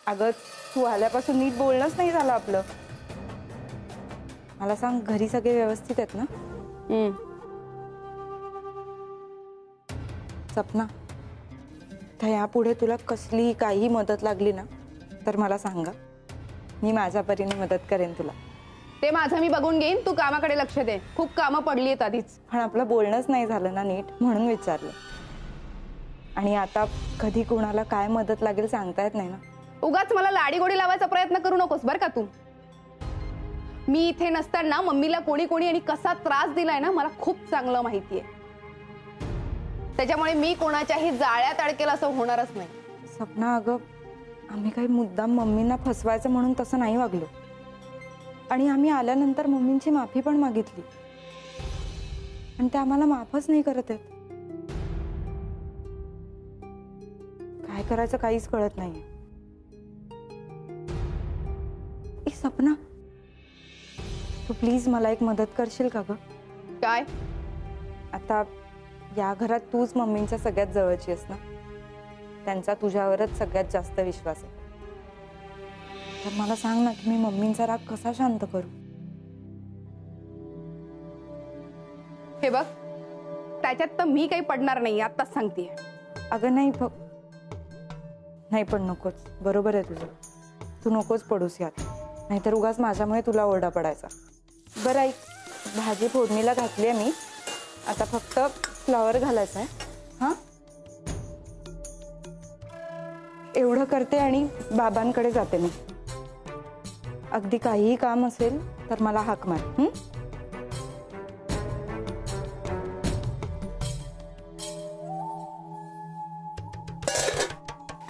अगं तू आल्यापासून नीट बोलणंच नाही झालं आपलं. मला सांग, घरी सगळे व्यवस्थित आहेत ना? सपना, तर यापुढे तुला कसली काही मदत लागली ना तर मला सांगा, मी माझ्या परीने मदत करेन तुला. ते माझं मी बघून घेईन, तू कामाकडे लक्ष दे. खूप कामं पडली आहेत आधीच. पण आपलं बोलणंच नाही झालं ना नीट, म्हणून विचारलं. आणि आता कधी कुणाला काय मदत लागेल सांगता येत नाही ना. उगाच मला लाडीगोडी लावायचा प्रयत्न करू नकोस बरं का तू. मी इथे नसताना मम्मीला कोणी कोणी आणि कसा त्रास दिलाय ना मला खूप चांगलं माहितीये. त्याच्यामुळे मी कोणाच्याही जाळ्यात अडकेल असं होणारच नाही. सपना, अगं आम्ही काही मुद्दाम मम्मींना फसवायचं म्हणून तसं नाही वागलो. आणि आम्ही आल्यानंतर मम्मींची माफी पण मागितली, आणि ते आम्हाला माफच नाही करत आहेत. काय करायचं काहीच कळत नाहीये. सपना, तू प्लीज मला एक मदत करशील का ग? काय? आता या घरात तूच मम्मींच्या सगळ्यात जवळची आहेस ना, त्यांचा तुझ्यावरच सगळ्यात जास्त विश्वास आहे. तर मला सांग ना की मी मम्मींचा राग कसा शांत करू? हे बघ, त्याच्यात तर मी काही पडणार नाही, आत्ताच सांगतेय. अगं नाही नाही, पण नकोच. बरोबर आहे तुझं, तू नकोच पडूस यात, नाहीतर उगाच माझ्यामुळे तुला ओरडा पडायचा. बरं ऐक, भाजी फोडणीला घातली आहे मी, आता फक्त फ्लॉवर घालायचा आहे. हां, एवढं करते आणि बाबांकडे जाते मी. अगदी काहीही काम असेल तर मला हाक मार.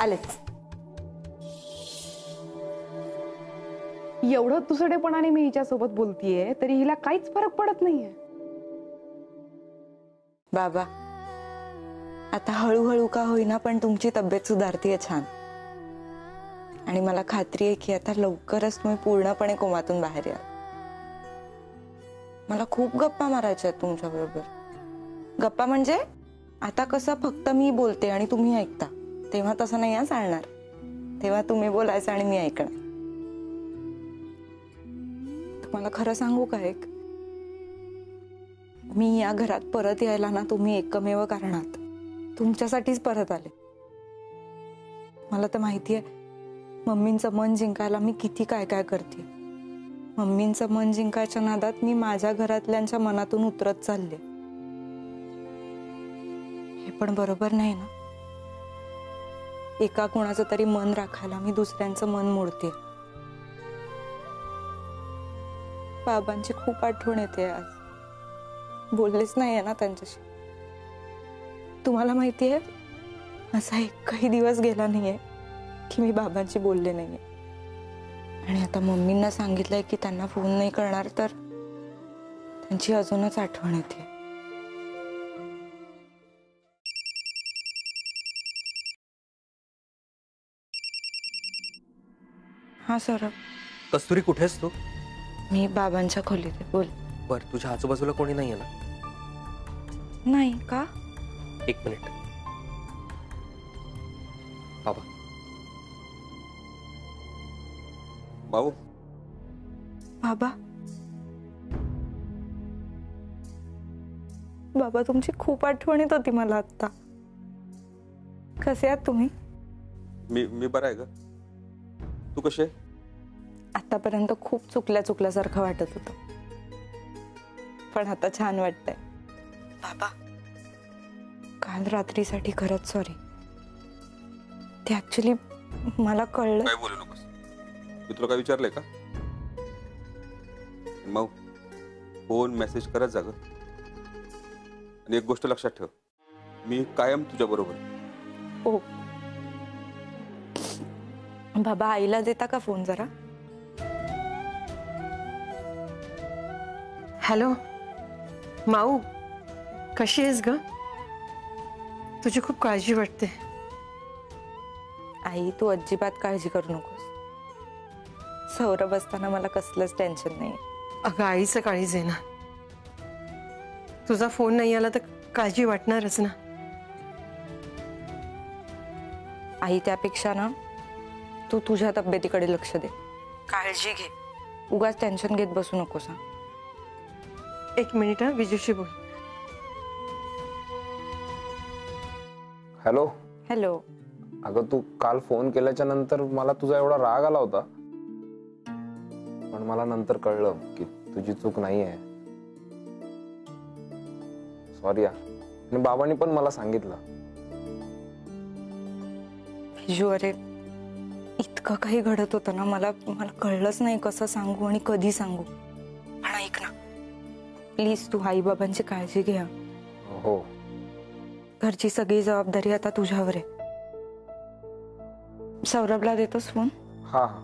आलेच. एवढं तुसडेपणाने मी हिच्यासोबत बोलतीये तरी हिला काहीच फरक पडत नाहीये. बाबा, आता हळूहळू का होईना पण तुमची तब्येत सुधारतीये छान. आणि मला खात्री आहे की आता लवकरच तुम्ही पूर्णपणे कोमातून बाहेर याल. मला खूप गप्पा मारायच्या आहेत तुमच्या बरोबर. गप्पा म्हणजे आता कसं फक्त मी बोलते आणि तुम्ही ऐकता, तेव्हा तसं नाही चालणार. तेव्हा तुम्ही बोलायचं आणि मी ऐकणार. तुम्हाला खरं सांगू का, एक मी या घरात परत यायला ना तुम्ही एकमेव कारण आहात. तुमच्यासाठीच परत आले. मला तर माहितीये मम्मींचं मन जिंकायला मी किती काय काय करते. मम्मींचं मन जिंकायच्या नादात मी माझ्या घरातल्यांच्या मनातून उतरत चालले. हे पण बरोबर नाही ना. एका कोणाचं तरी मन राखायला मी दुसऱ्यांचं मन मोडते. बाबांची खूप आठवण येते आज. बोललेच नाहीये ना त्यांच्याशी. तुम्हाला माहितीये असा एकही दिवस गेला नाहीये की मी बाबांशी बोलले नाहीये. आणि आता मम्मींना सांगितलंय की त्यांना फोन नाही करणार तर त्यांची अजूनच आठवण येते. हा सर. कस्तुरी, कुठेस तू? मी बाबांच्या खोलीत आहे. बोल. बर, तुझ्या आजूबाजूला कोणी नाहीये ना? नाही का? एक मिनिट. बाबा. बाबू. बाबा, बाबा तुमची खूप आठवण येत होती मला आता. कसे आहात तुम्ही? मी बरा आहे ग. तू कशी आहे? आतापर्यंत खूप चुकल्यासारखं वाटत होतं, पण आता छान वाटतंय. बाबा, काल रात्रीसाठी खरंच सॉरी. ते ऍक्च्युली मला कळलं. काय बोलू नकोस. मी तुला काय विचारलंय का? मग फोन मेसेज करत जा ग. आणि एक गोष्ट लक्षात ठेव, मी कायम तुझ्या बरोबर. ओ बाबा, आईला देता का फोन जरा? हॅलो माऊ, कशी आहेस ग? तुझी खूप काळजी वाटते. आई, तू अजिबात काळजी करू नकोस. सौरभ असताना मला कसलंच टेन्शन नाही. अगं आईचं काळीज आहे ना. तुझा फोन नाही आला तर काळजी वाटणारच ना. आई, त्यापेक्षा ना तू तुझ्या तब्येतीकडे लक्ष दे. काळजी घे. उगाच टेन्शन घेत बसू नकोस हा. एक मिनिट हा, विजूशी बोल. हॅलो. हॅलो. अगं तू काल फोन केल्याच्या नंतर मला तुझा एवढा राग आला होता, पण मला नंतर कळलं की तुझी चूक नाही आहे. सॉरी यार. आणि बाबांनी पण मला सांगितलं. विजू, अरे इतकं काही घडत होतं ना, मला कळलंच नाही कसं सांगू आणि कधी सांगू. पण ऐक ना प्लीज, तू आई बाबांची काळजी घे. हो. घरची सगळी जबाबदारी आता तुझ्यावर आहे. सौरभला देतोस फोन? हा हा.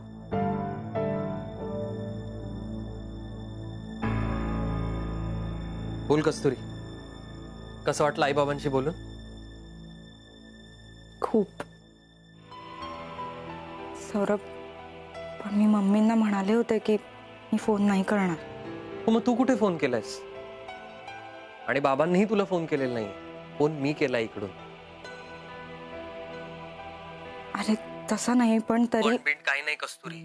बोल कस्तुरी, कसं वाटलं आईबाबांशी बोलून? खूप. सौरभ, पण मी मम्मींना म्हणाले होते की मी फोन नाही करणार. मग तू कुठे फोन केलायस? आणि बाबांनीही तुला फोन केलेला नाही. फोन मी केला इकडून. अरे तसं नाही, पण तरी काही नाही कस्तुरी.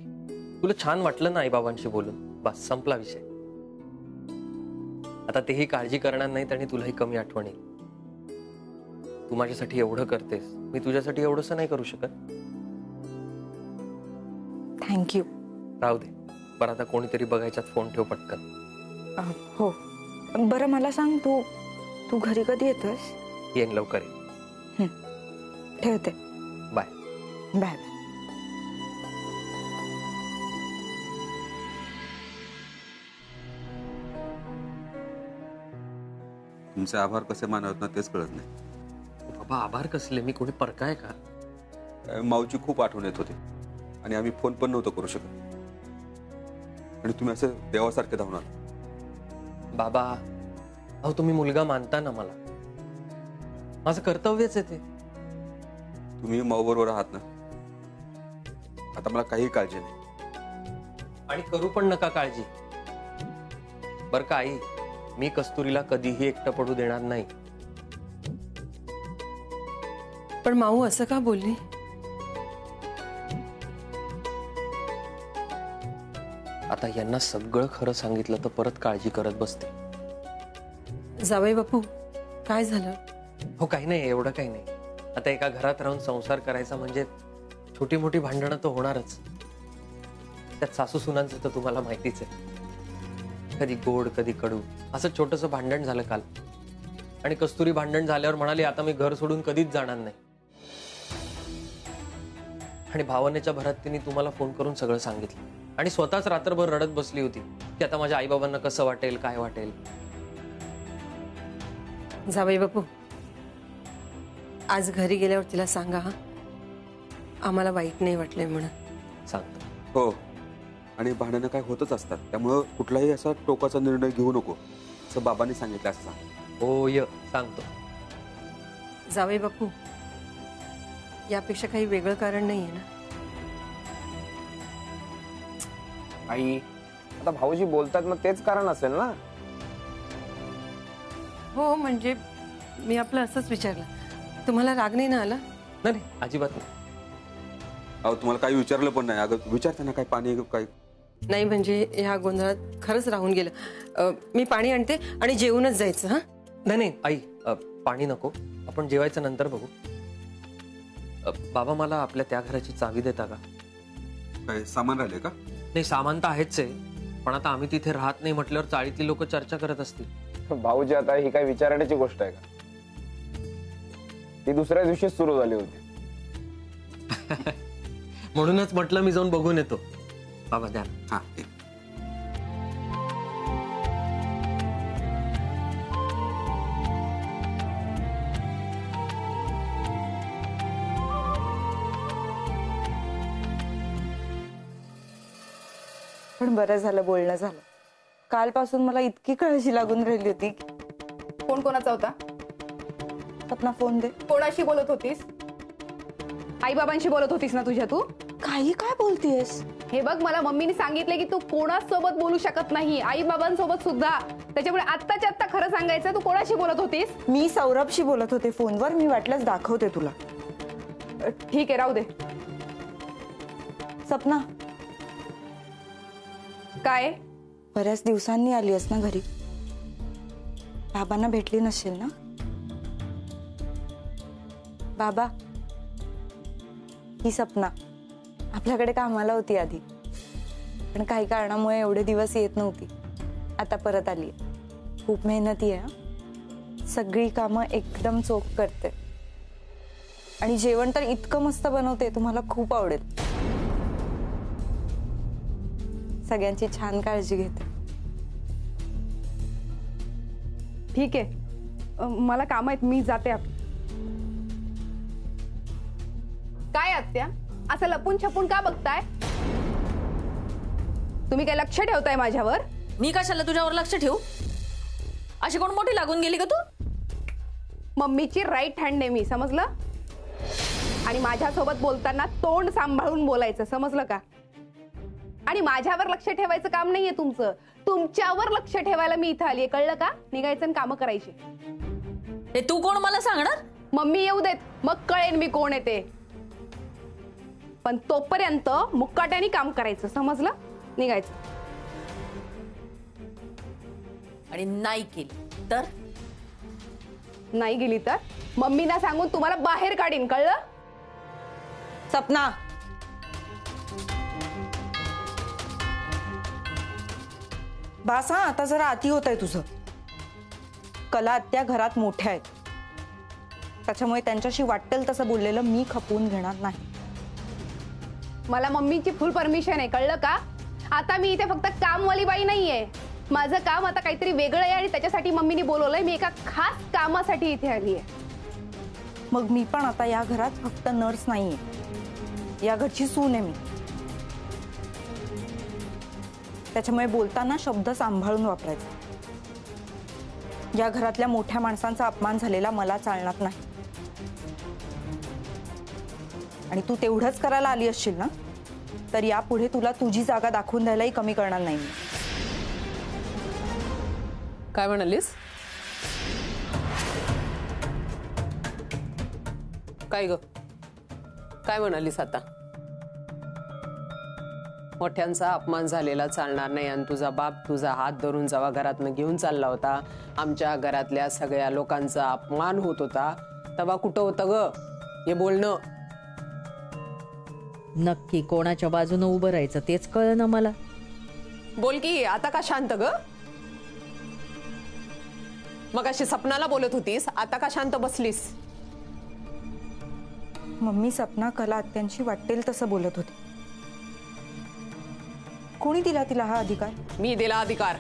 तुला छान वाटलं ना आईबाबांशी बोलून? बस संपला विषय. आता तेही काळजी करणार नाहीत आणि तुलाही कमी आठवण येईल. तू माझ्यासाठी एवढं करतेस, मी तुझ्यासाठी एवढंसं नाही करू शकत. थँक्यू. राहू दे. बरं आता कोणीतरी बघायच्यात फोन ठेव पटकन. हो. बरं मला सांग, तू घरी कधी येतोस? येईन लवकर. ठेवते. बाय. बाय. तुमचे आभार कसे मानवत ना तेच कळत नाही. बाबा आभार कसले? मी कोणी परकाय का? माऊची खूप आठवण येत होती आणि आम्ही फोन पण नव्हतो करू शकत. आणि तुम्ही असं देवासारखे धावून आला. बाबा अहो, तुम्ही मुलगा मानता ना मला. माझं कर्तव्यच आहे ते. तुम्ही माऊ बरोबर आहात ना, आता मला काही काळजी नाही. आणि करू पण नका काळजी. बर का आई, मी कस्तुरीला कधीही एकटं पडू देणार नाही. पण माऊ असं का बोलली? आता यांना सगळं खरं सांगितलं तर परत काळजी करत बसते. जावई बापू, काय झालं? हो काही नाही, एवढं काही नाही. आता एका घरात राहून संसार करायचा म्हणजे छोटी मोठी भांडणं तर होणारच. त्यात सासू सुनांचं तर तुम्हाला माहितीच आहे. कधी गोड कधी कडू असं छोटंसं भांडण झालं काल. आणि कस्तुरी भांडण झाल्यावर म्हणाली आता मी घर सोडून कधीच जाणार नाही. आणि भावनेच्या भरात तिने तुम्हाला फोन करून सगळं सांगितलं. आणि स्वतःच रात्रभर रडत बसली होती की आता माझ्या आईबाबांना कसं वाटेल, काय वाटेल. जावई बापू, आज घरी गेल्यावर तिला सांगा हा, आम्हाला वाईट नाही वाटलंय म्हणून. सांगतो. हो. आणि भांडणं काय होतच असतात, त्यामुळं कुठलाही असा टोकाचा निर्णय घेऊ नको असं बाबांनी सांगितलं असं सांग. हो सांगतो. जावई बापू, यापेक्षा काही वेगळं कारण नाहीये ना? आई, आता भाऊजी बोलतात मग तेच कारण असेल ना? हो, म्हणजे मी आपलं असंच विचारलं. तुम्हाला राग नाही ना आला? नाही अजिबात नाही. अहो तुम्हाला काही विचारलं पण नाही. अगं विचारताना काय पाणी काय? नाही म्हणजे ह्या गोंधळात खरंच राहून गेलं. मी पाणी आणते आणि जेवूनच जायचं. हा नाही आई, पाणी नको, आपण जेवायचं नंतर बघू. बाबा मला आपल्या त्या घराची चावी देता का? काय सामान राहिले का? नाही सामान तर आहेच आहे, पण आता आम्ही तिथे राहत नाही म्हटल्यावर चाळीतली लोक चर्चा करत असतील. भाऊजी, आता ही काय विचारण्याची गोष्ट आहे का? ती दुसऱ्या दिवशीच सुरू झाली होती. म्हणूनच म्हटलं मी जाऊन बघून येतो. बाबा द्या. हा. पण बरं झालं बोलणं झालं. कालपासून मला इतकी काळजी लागून राहिली होती. फोन कोणाचा होता? सपना फोन दे. कोणाशी बोलत होतीस? आई बाबांशी बोलत होतीस ना तुझ्या तू? काही काय बोलतीयस? हे बघ, मला मम्मीने सांगितले की तू कोणासोबत बोलू शकत नाही, आई बाबांसोबत सुद्धा. त्याच्यामुळे आत्ताच्या आत्ता खरं सांगायचं, तू कोणाशी बोलत होतीस? मी सौरभशी बोलत होते फोनवर. मी वाटल्यास दाखवते तुला. ठीक आहे, राहू दे. सपना, काय? बऱ्याच दिवसांनी आली आहेस ना घरी? बाबांना भेटली नसेल ना? बाबा, ही सपना आपल्याकडे कामाला होती आधी, पण काही कारणामुळे एवढे दिवस येत नव्हती. आता परत आली. खूप मेहनती आहे हं. सगळी कामं एकदम चोख करते आणि जेवण तर इतकं मस्त बनवते, तुम्हाला खूप आवडेल. सगळ्यांची छान काळजी घेते. ठीक आहे, मला काम आहेत, मी जाते. काय आत्या, असं लपून छपून का बघताय? तुम्ही काय लक्ष ठेवताय माझ्यावर? मी कशाला तुझ्यावर लक्ष ठेवू? अशी कोण मोठी लागून गेली का तू? मम्मीची राईट हँड आहे मी, समजलं? आणि माझ्यासोबत बोलताना तोंड सांभाळून बोलायचं, समजलं का? आणि माझ्यावर लक्ष ठेवायचं काम नाहीये तुमचं, तुमच्यावर लक्ष ठेवायला मी इथं आलीये, कळलं का? निघायचं आणि कामं करायची. हे तू कोण मला सांगणार? मम्मी येऊ देत, मग कळेन मी कोण आहे ते. पण तोपर्यंत मुक्काट्याने काम करायचं, समजलं? निघायचं. आणि नाही केली तर? नाही गेली तर मम्मीना सांगून तुम्हाला बाहेर काढीन, कळलं? सपना, बास हा, आता जरा अति होत आहे तुझं. कला आत्या घरात मोठ्या आहेत, त्याच्यामुळे त्यांच्याशी वाटेल तसं बोललेलं मी खपवून घेणार नाही. मला मम्मीची फुल परमिशन आहे, कळलं का? आता मी इथे फक्त कामवाली बाई नाहीये, माझं काम आता काहीतरी वेगळं आहे आणि त्याच्यासाठी मम्मीने बोलवलंय. मी एका खास कामासाठी इथे आली आहे. मग मी पण आता या घरात फक्त नर्स नाहीये, या घरची सून आहे मी. त्याच्यामुळे बोलताना शब्द सांभाळून वापरायचे. या घरातल्या मोठ्या माणसांचा अपमान झालेला मला चालणार नाही. आणि तू तेवढंच करायला आली असशील ना, तर यापुढे तुला तुझी जागा दाखवून द्यायलाही कमी करणार नाही. काय म्हणालीस? काय ग, काय म्हणालीस आता? मोठ्यांचा अपमान झालेला चालणार नाही आणि तुझा बाप तुझा हात धरून जेव्हा घरातनं घेऊन चालला होता, आमच्या घरातल्या सगळ्या लोकांचा अपमान होत होता, तेव्हा कुठं होतं ग हे बोलणं? नक्की कोणाच्या बाजूने उभं राहायचं तेच कळलं मला. बोल की, आता का शांत ग? मग अशी सपनाला बोलत होतीस, आता का शांत बसलीस? मम्मी, सपना कला आत्यांशी वाटेल तसं बोलत होती. कोणी दिला तिला हा अधिकार? मी दिला अधिकार.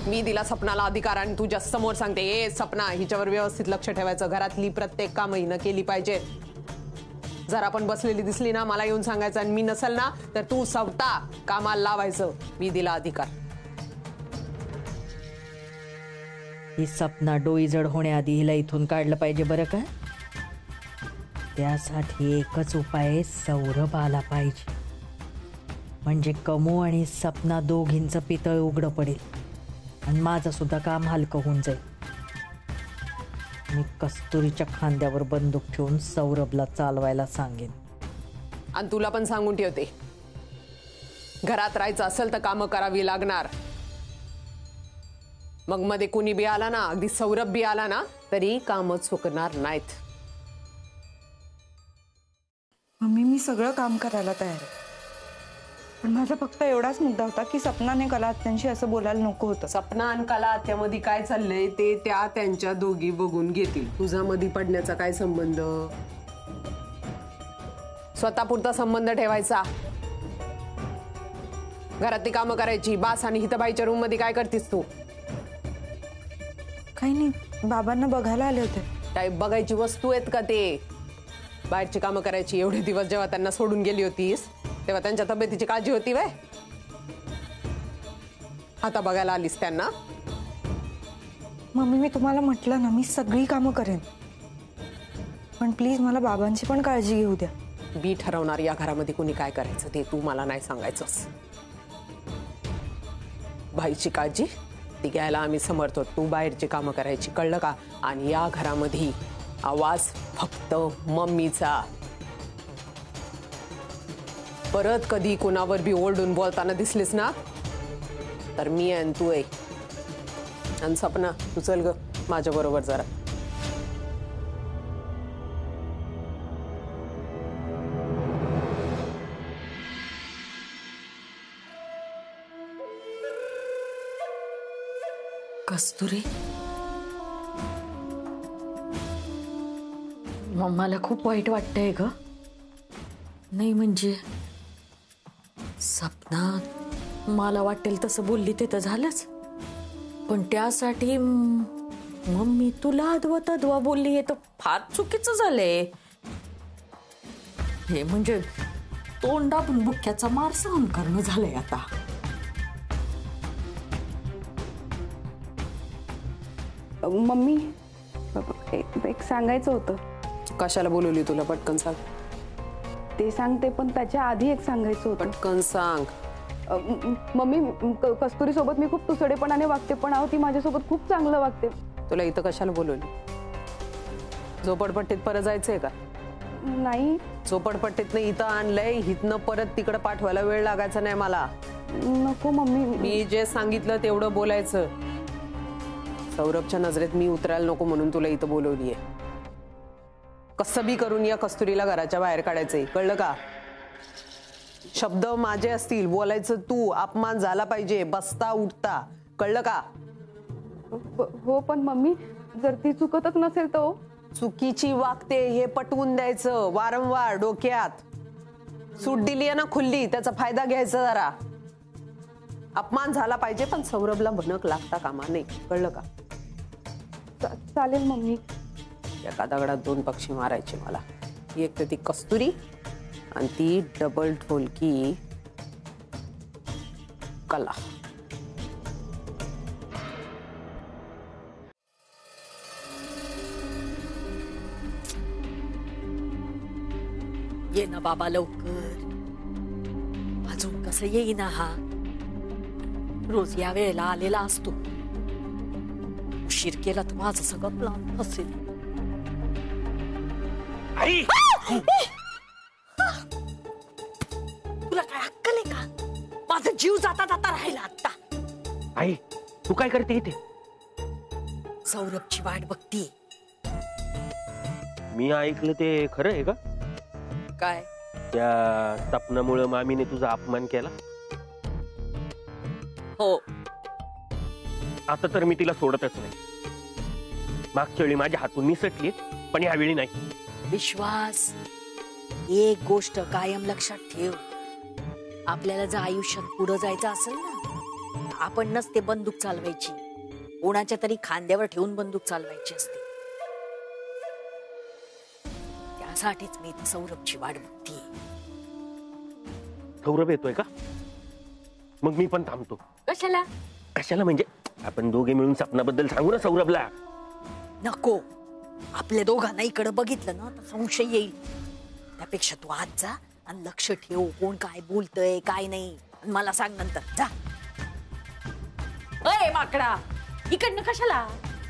मी दिला सपनाला अधिकार आणि तुझ्या समोर सांगते, ए सपना, हिच्यावर व्यवस्थित लक्ष ठेवायचं. घरातली प्रत्येक कामं हिनं केली पाहिजे. जरा पण बसलेली दिसली ना, मला येऊन सांगायचं, आणि मी नसेल ना तर तू स्वतः कामाला लावायचं. मी दिला अधिकार. ही सपना डोई जड होण्याआधी हिला इथून काढलं पाहिजे बरं का. त्यासाठी एकच उपाय, सौरभ आला पाहिजे. म्हणजे कमू आणि सपना दोघींचं पितळ उघडं पडेल आणि माझं सुद्धा काम हलकं होऊन जाईल. मी कस्तुरीच्या खांद्यावर बंदूक ठेवून सौरभला चालवायला सांगेन. आणि तुला पण सांगून ठेवते, घरात राहायचं असेल तर कामं करावी लागणार. मग मध्ये कुणी बी आला ना, अगदी सौरभ बी आला ना, तरी कामं चुकणार नाहीत. मम्मी, मी सगळं काम करायला तयार आहे, पण माझा फक्त एवढाच मुद्दा होता की सपनाने कला आत्यांशी असं बोलायला नको होतं. सपना आणि कला आत्यामध्ये काय चाललंय ते त्या त्यांच्या दोघी बघून घेतील. तुझा मध्ये पडण्याचा काय संबंध? स्वतःपुरता संबंध ठेवायचा. घरातली कामं करायची बास. आणि हितबाईच्या रूम मध्ये काय करतीस तू? काही नाही, बाबांना बघायला आले होते. काय बघायची वस्तू आहेत का ते? बाहेरची कामं करायची. एवढे दिवस जेव्हा त्यांना सोडून गेली होतीस तेव्हा त्यांच्या तब्येतीची काळजी होती वय? आता बघायला आलीस त्यांना? मम्मी, मी तुम्हाला म्हटलं ना, मी सगळी कामं करेन, पण प्लीज मला बाबांची पण काळजी घेऊ द्या. मी ठरवणार या घरामध्ये कुणी काय करायचं ते, तू मला नाही सांगायचंस. बाईची काळजी ती घ्यायला आम्ही समर्थ आहोत. तू बाहेरची कामं करायची, कळलं का? आणि या घरामध्ये आवाज फक्त मम्मीचा. परत कधी कोणावर बी ओरडून बोलताना दिसलीस ना तर मी आणि तू आहे. आणि सपना तू चल ग माझ्या बरोबर जरा. कस्तुरी, मला खूप वाईट वाटतंय ग. नाही म्हणजे सपना मला वाटेल तसं बोलली ते तर झालंच, पण त्यासाठी मम्मी तुला अद्वा बोलली हे तर फार चुकीचं झालंय. हे म्हणजे तोंडातून बुक्क्याचा मार सहन करणं झालंय आता. मम्मी एक सांगायचं होतं. कशाला बोलवली तुला? पटकन सांग. ते सांगते पण त्याच्या आधी एक सांगायचं होतं. पटकन सांग. मम्मी कस्तुरी सोबत मी खूप तुसडेपणाने वागते, पण अहो ती माझ्यासोबत खूप चांगलं वागते. तुला इथं कशाला बोलवली? झोपडपट्टीत परत जायचंय का? नाही. झोपडपट्टीतनं इथं आणलंय, इथनं परत तिकडे पाठवायला वेळ लागायचा नाही मला. नको मम्मी. मी जे सांगितलं तेवढं बोलायचं. सौरभच्या नजरेत मी उतरायला नको म्हणून तुला इथं बोलवलीये. कसं बी करून या कस्तुरीला घराच्या बाहेर काढायचंय, कळलं का? शब्द माझे असतील, बोलायचं तू. अपमान झाला पाहिजे बसता उठता, कळलं का? हो पण मम्मी जर ती चुकतच नसेल तर? चुकीची वागते हे पटवून द्यायचं वारंवार डोक्यात. सूट दिली आहे ना खुल्ली, त्याचा फायदा घ्यायचा जरा. अपमान झाला पाहिजे पण सौरभला भनक लागता कामा नाही, कळलं का? चालेल मम्मी. एका दगडात दोन पक्षी मारायचे मला. एक तर ती कस्तुरी आणि ती डबल ढोलकी कला. ये ना बाबा लवकर. अजून कसं येईना हा. रोज या वेळेला आलेला असतो. उशीर केला तर माझं सगळं प्लॅन असेल. तुला काय अक्कल आहे का? माझा जीव जाता जाता राहिला आता. आई तू काय करते इथे? सौरभची वाट बघती. मी ऐकलं ते खरं आहे का? काय? त्या सपनामुळे मामीने तुझा अपमान केला? हो. आता तर मी तिला सोडतच नाही. मागच्या वेळी माझ्या हातून निसटली पण यावेळी नाही. विश्वास, एक गोष्ट कायम लक्षात ठेव. आपल्याला जर आयुष्यात पुढे जायचं असेल ना, आपण नसते बंदूक चालवायची, कोणाच्या तरी खांद्यावर ठेवून बंदूक चालवायची असते. त्यासाठीच मी सौरभची वाट बघतीये. सौरभ येतोय का? मग मी पण थांबतो. कशाला? कशाला म्हणजे आपण दोघे मिळून सपनाबद्दल सांगू ना सौरभला. नको. आपल्या दोघांना इकडे बघितलं ना तर संशय येईल. त्यापेक्षा तू आज जा आणि लक्ष ठेव कोण काय बोलतय काय नाही. मला सांग नंतर. जा. अय माकडा, इकडनं कशाला?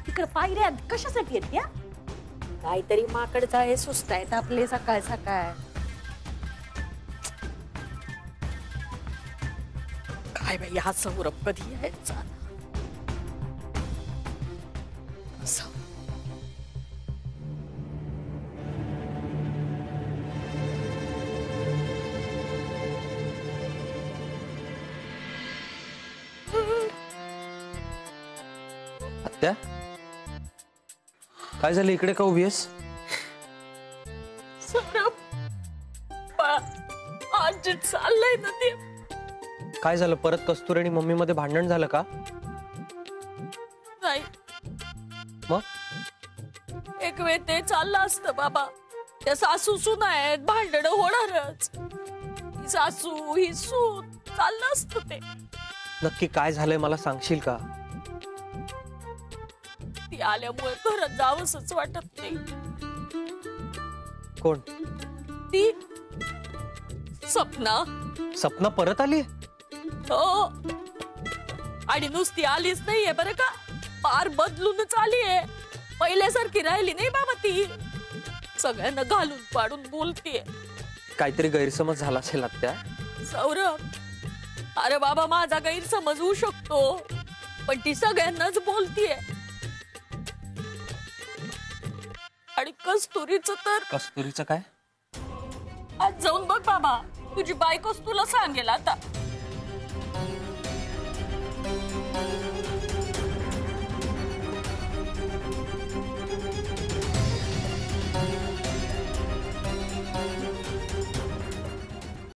इकडे पायऱ्या कशासाठी येत या? काहीतरी माकडचा हे सुस्त आहेत आपले सकाळ सकाळ. काय बाई हा सौरभ कधी यायचा? आत्या काय झालं? इकडे का उभी आहेस? आज चाललंय ना ते. काय झालं? परत कस्तुरी आणि मम्मी मध्ये भांडण झालं का? नाही. मग एक वेळ ते चाललं असतं बाबा. त्या सासू सून आहेत, भांडण होणारच. ही सासू ही सून चाललं असतं ते. नक्की काय झालंय मला सांगशील का? ती आल्यामुळे घरात जावंसच वाटत नाही. कोण? ती सपना. सपना परत आली? हो. आणि नुसती आलीच नाहीये बरं का, फार बदलूनच आलीये. पहिल्यासारखी राहिली नाही बाबा ती. सगळ्यांना घालून पाडून बोलतीये. काहीतरी गैरसमज झाला असेल आत्या. सौरभ, अरे बाबा माझा गैरसमज होऊ शकतो, पण ती सगळ्यांनाच बोलतीये. आणि कस्तुरीचं तर. कस्तुरीचं काय? आज जाऊन बघ बाबा, तुझी बायकोच तुला सांगेल आता.